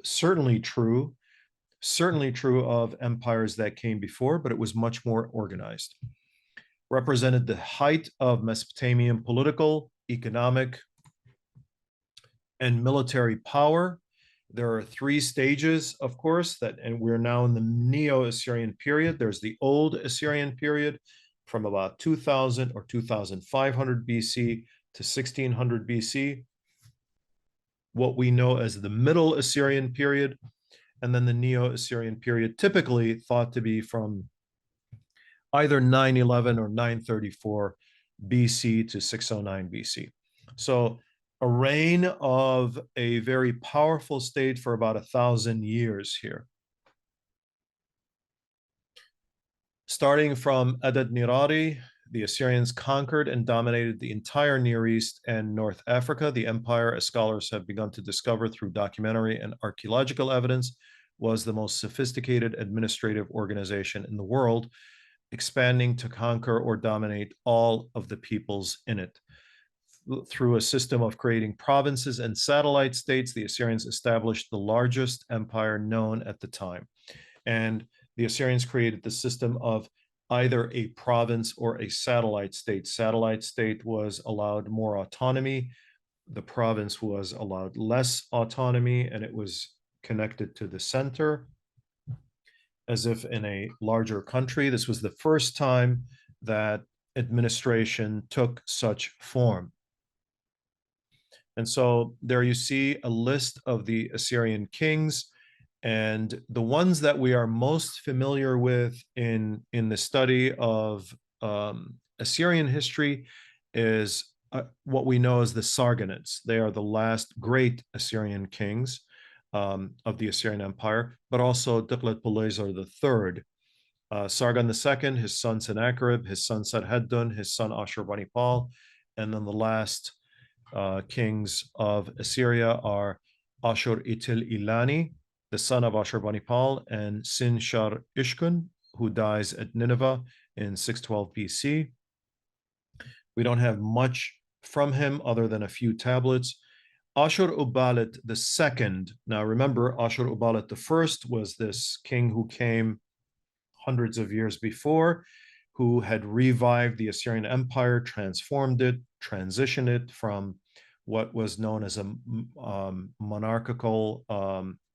certainly true of empires that came before, but it was much more organized. Represented the height of Mesopotamian political, economic, and military power. There are three stages, of course, and we're now in the Neo-Assyrian period. There's the Old Assyrian period from about 2000 or 2500 BC to 1600 BC. What we know as the Middle Assyrian period, and then the Neo-Assyrian period, typically thought to be from either 911 or 934 BC to 609 BC. So a reign of a very powerful state for about 1,000 years here. Starting from Adad-nirari, the Assyrians conquered and dominated the entire Near East and North Africa. The empire, as scholars have begun to discover through documentary and archaeological evidence, was the most sophisticated administrative organization in the world. expanding to conquer or dominate all of the peoples in it. Through a system of creating provinces and satellite states, the Assyrians established the largest empire known at the time. And the Assyrians created the system of either a province or a satellite state. Satellite state was allowed more autonomy. The province was allowed less autonomy, and it was connected to the center as if in a larger country. This was the first time that administration took such form. And so there you see a list of the Assyrian kings, and the ones that we are most familiar with in the study of Assyrian history is what we know as the Sargonids. They are the last great Assyrian kings of the Assyrian Empire, but also Tiglath-Pileser III. Sargon II, his son Sennacherib, his son Sarhaddon, his son Ashurbanipal, and then the last kings of Assyria are Ashur-itil-Ilani, the son of Ashurbanipal, and Sin-shar-ishkun, who dies at Nineveh in 612 BC. We don't have much from him other than a few tablets. Ashur-uballit II. Now remember, Ashur-uballit I was this king who came hundreds of years before, who had revived the Assyrian Empire, transformed it, transitioned it from what was known as a monarchical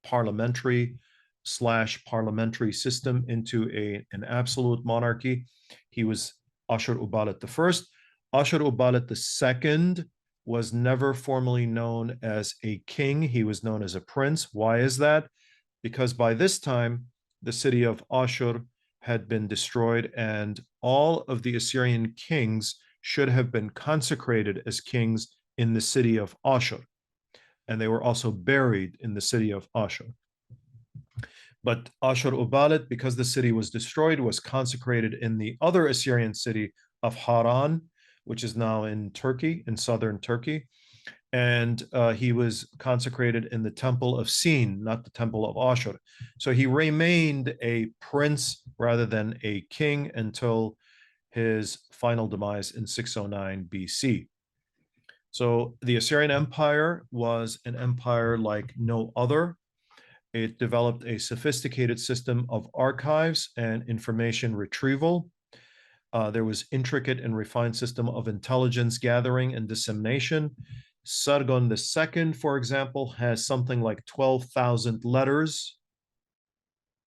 parliamentary system into an absolute monarchy. He was Ashur-uballit I. Ashur-uballit II was never formally known as a king. He was known as a prince. Why is that? Because by this time, the city of Ashur had been destroyed, and all of the Assyrian kings should have been consecrated as kings in the city of Ashur. And they were also buried in the city of Ashur. But Ashur-uballit, because the city was destroyed, was consecrated in the other Assyrian city of Haran, which is now in Turkey, in southern Turkey. And he was consecrated in the temple of Sin, not the temple of Ashur. So he remained a prince rather than a king until his final demise in 609 BC. So the Assyrian Empire was an empire like no other. It developed a sophisticated system of archives and information retrieval. There was intricate and refined system of intelligence gathering and dissemination. Sargon II, for example, has something like 12,000 letters.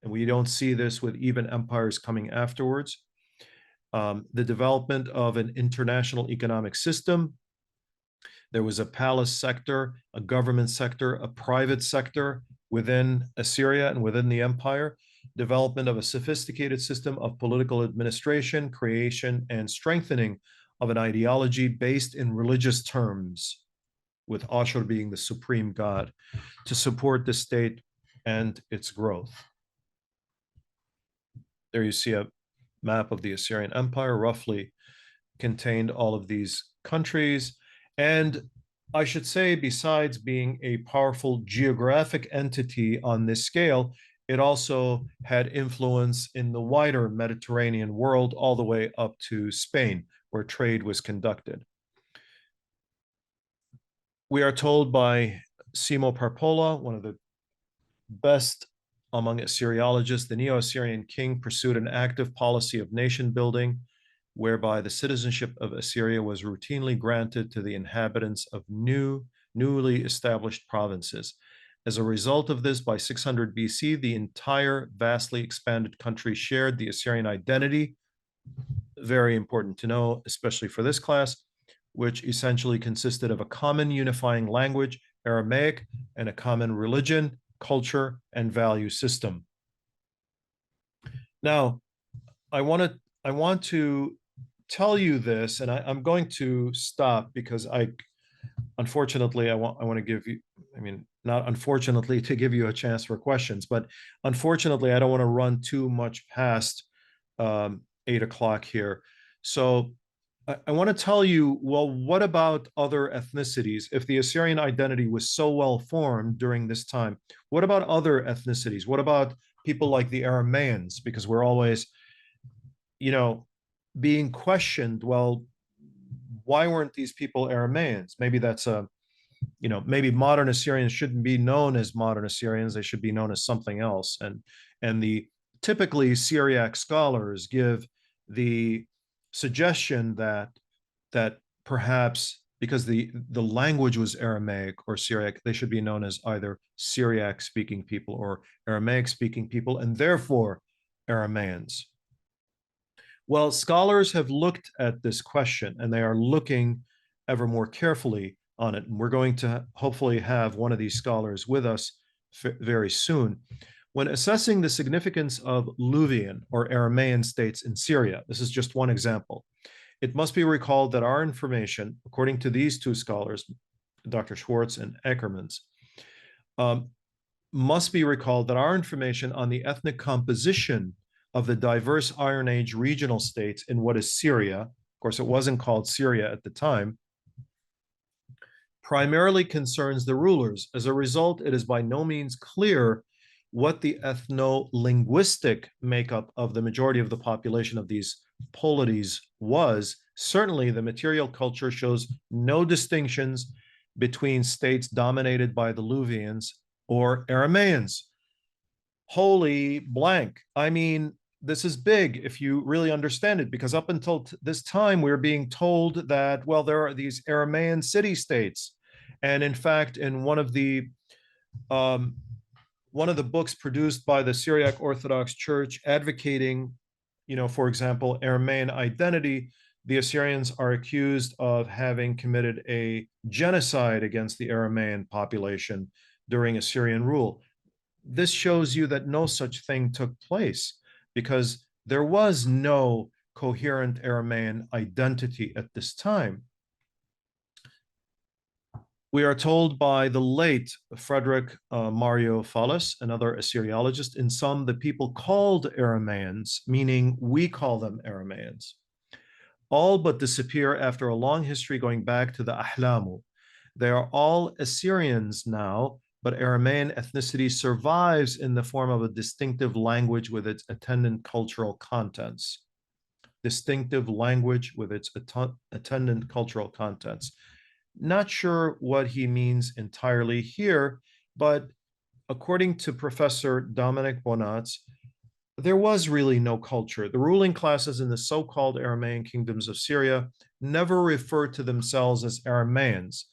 And we don't see this with even empires coming afterwards. The development of an international economic system. There was a palace sector, a government sector, a private sector within Assyria and within the empire. Development of a sophisticated system of political administration, creation, and strengthening of an ideology based in religious terms, with Ashur being the supreme god, to support the state and its growth. There you see a map of the Assyrian Empire, roughly contained all of these countries. And I should say, besides being a powerful geographic entity on this scale, it also had influence in the wider Mediterranean world, all the way up to Spain, where trade was conducted. We are told by Simo Parpola, one of the best among Assyriologists, the Neo-Assyrian king pursued an active policy of nation building, whereby the citizenship of Assyria was routinely granted to the inhabitants of newly established provinces. As a result of this, by 600 BC, the entire vastly expanded country shared the Assyrian identity, very important to know, especially for this class, which essentially consisted of a common unifying language, Aramaic, and a common religion, culture, and value system. Now, I want to tell you this, and I'm going to stop because unfortunately, I want to give you, I mean, not unfortunately to give you a chance for questions, but unfortunately, I don't want to run too much past 8 o'clock here. So I want to tell you, well, what about other ethnicities? If the Assyrian identity was so well formed during this time, what about other ethnicities? What about people like the Arameans? Because we're always, being questioned, well, why weren't these people Arameans? Maybe that's maybe modern Assyrians shouldn't be known as modern Assyrians. They should be known as something else. And the typically Syriac scholars give the suggestion that perhaps because the language was Aramaic or Syriac, they should be known as either Syriac speaking people or Aramaic speaking people, and therefore Arameans. Well, scholars have looked at this question and they are looking ever more carefully on it. And we're going to hopefully have one of these scholars with us very soon. When assessing the significance of Luvian or Aramaean states in Syria, this is just one example, it must be recalled that our information, according to these two scholars, Dr. Schwartz and Eckermans, must be recalled that our information on the ethnic composition of the diverse Iron Age regional states in what is Syria, of course, it wasn't called Syria at the time, primarily concerns the rulers. As a result, it is by no means clear what the ethno-linguistic makeup of the majority of the population of these polities was. Certainly, the material culture shows no distinctions between states dominated by the Luvians or Arameans. Holy blank. I mean, this is big if you really understand it, because up until this time, we're being told that, well, there are these Aramean city-states. And in fact, in one of the books produced by the Syriac Orthodox Church advocating, for example, Aramean identity, the Assyrians are accused of having committed a genocide against the Aramean population during Assyrian rule. This shows you that no such thing took place because there was no coherent Aramean identity at this time. We are told by the late Frederick Mario Fallis, another Assyriologist, in sum, the people called Arameans, meaning we call them Arameans, all but disappear after a long history going back to the Ahlamu. They are all Assyrians now, but Aramean ethnicity survives in the form of a distinctive language with its attendant cultural contents. Distinctive language with its attendant cultural contents. Not sure what he means entirely here, but according to Professor Dominic Bonatz, there was really no culture. The ruling classes in the so-called Aramaean kingdoms of Syria never referred to themselves as Arameans.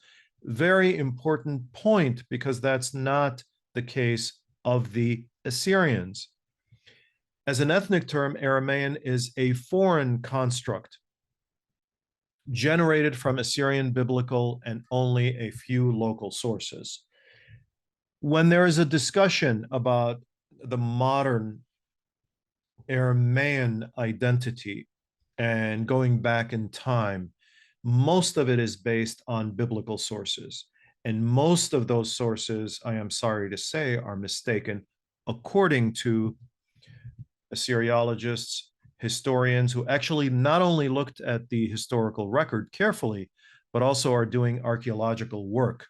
Very important point, because that's not the case of the Assyrians. As an ethnic term, Aramaean is a foreign construct generated from Assyrian biblical and only a few local sources. When there is a discussion about the modern Aramaean identity and going back in time, most of it is based on biblical sources. And most of those sources, I am sorry to say, are mistaken, according to Assyriologists, historians who actually not only looked at the historical record carefully, but also are doing archaeological work.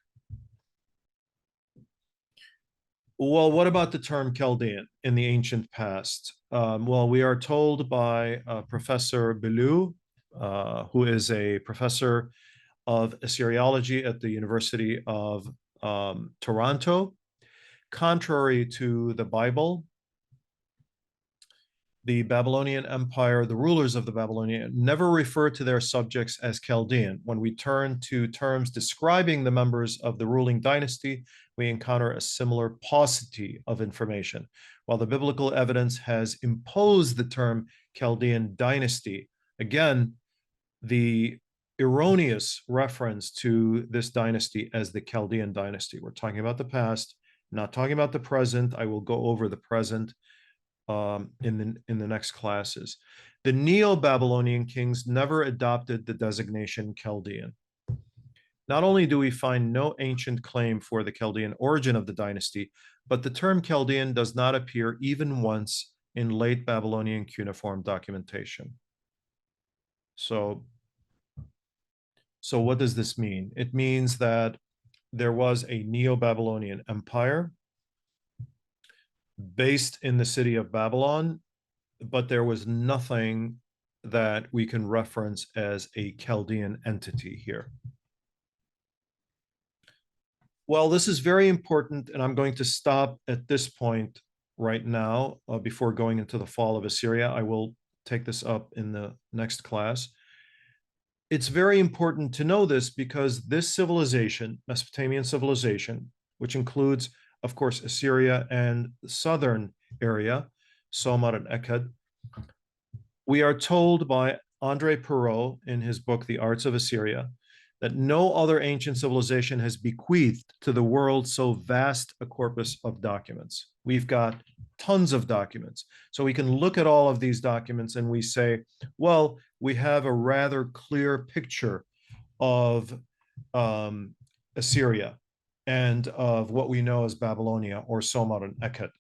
Well, what about the term Chaldean in the ancient past? Well, we are told by Professor Bellew, who is a professor of Assyriology at the University of Toronto. Contrary to the Bible, the Babylonian Empire, the rulers of the Babylonian, never refer to their subjects as Chaldean. When we turn to terms describing the members of the ruling dynasty, we encounter a similar paucity of information. While the biblical evidence has imposed the term Chaldean dynasty, again, the erroneous reference to this dynasty as the Chaldean dynasty. We're talking about the past, not talking about the present. I will go over the present in the next classes. The Neo-Babylonian kings never adopted the designation Chaldean. Not only do we find no ancient claim for the Chaldean origin of the dynasty, but the term Chaldean does not appear even once in late Babylonian cuneiform documentation. So what does this mean? It means that there was a Neo-Babylonian empire based in the city of Babylon, but there was nothing that we can reference as a Chaldean entity here. Well, this is very important, and I'm going to stop at this point right now before going into the fall of Assyria. I will take this up in the next class. It's very important to know this because this civilization, Mesopotamian civilization, which includes, of course, Assyria and the southern area, Sumer and Akkad, we are told by André Perot in his book, The Arts of Assyria, that no other ancient civilization has bequeathed to the world so vast a corpus of documents. We've got tons of documents. So we can look at all of these documents and we say, well, we have a rather clear picture of Assyria and of what we know as Babylonia or Sumer and Akkad.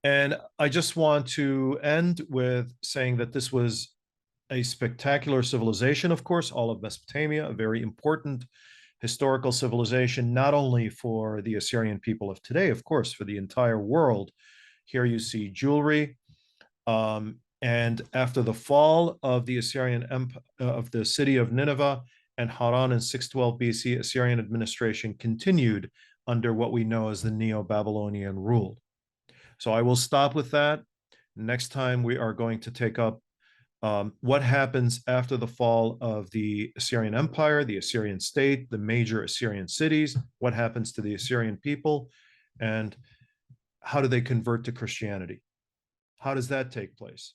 And I just want to end with saying that this was a spectacular civilization, of course, all of Mesopotamia, a very important historical civilization, not only for the Assyrian people of today, of course, for the entire world. Here you see jewelry. And after the fall of the Assyrian of the city of Nineveh and Haran in 612 BC, Assyrian administration continued under what we know as the Neo-Babylonian rule. So I will stop with that. Next time we are going to take up what happens after the fall of the Assyrian Empire, the Assyrian state, the major Assyrian cities, what happens to the Assyrian people, and how do they convert to Christianity? How does that take place?